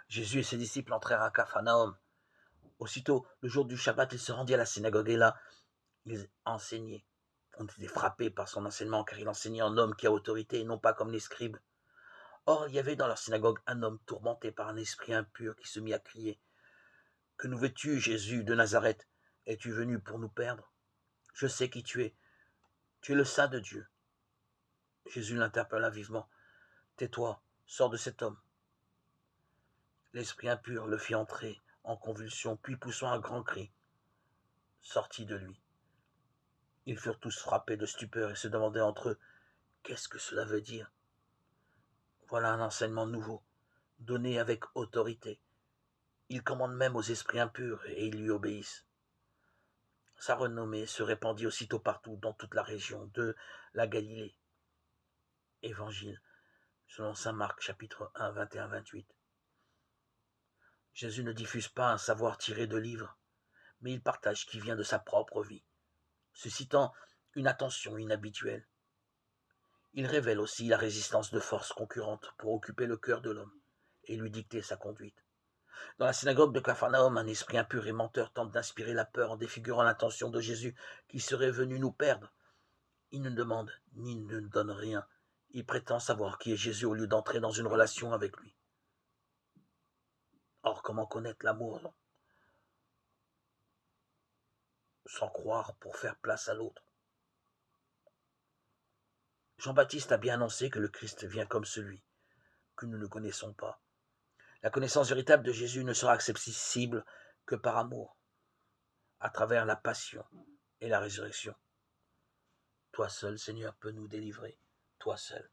Jésus et ses disciples entrèrent à Capharnaüm. Aussitôt, le jour du Shabbat, il se rendit à la synagogue et là, il enseignait. On était frappés par son enseignement, car il enseignait en homme qui a autorité et non pas comme les scribes. Or, il y avait dans leur synagogue un homme tourmenté par un esprit impur qui se mit à crier: Que nous veux-tu, Jésus de Nazareth? Es-tu venu pour nous perdre? Je sais qui tu es. Tu es le Saint de Dieu. Jésus l'interpella vivement. Tais-toi, sors de cet homme. L'esprit impur le fit entrer en convulsion, puis poussant un grand cri, sortit de lui. Ils furent tous frappés de stupeur et se demandaient entre eux: Qu'est-ce que cela veut dire? Voilà un enseignement nouveau, donné avec autorité. Il commande même aux esprits impurs et ils lui obéissent. Sa renommée se répandit aussitôt partout dans toute la région de la Galilée. Évangile selon saint Marc, chapitre 1, 21-28. Jésus ne diffuse pas un savoir tiré de livres, mais il partage ce qui vient de sa propre vie, suscitant une attention inhabituelle. Il révèle aussi la résistance de forces concurrentes pour occuper le cœur de l'homme et lui dicter sa conduite. Dans la synagogue de Capharnaüm, un esprit impur et menteur tente d'inspirer la peur en défigurant l'intention de Jésus qui serait venu nous perdre. Il ne demande ni ne donne rien. Il prétend savoir qui est Jésus au lieu d'entrer dans une relation avec lui. Or, comment connaître l'amour sans croire pour faire place à l'autre? Jean-Baptiste a bien annoncé que le Christ vient comme celui que nous ne connaissons pas. La connaissance véritable de Jésus ne sera accessible que par amour, à travers la passion et la résurrection. Toi seul, Seigneur, peux nous délivrer. Toi seul.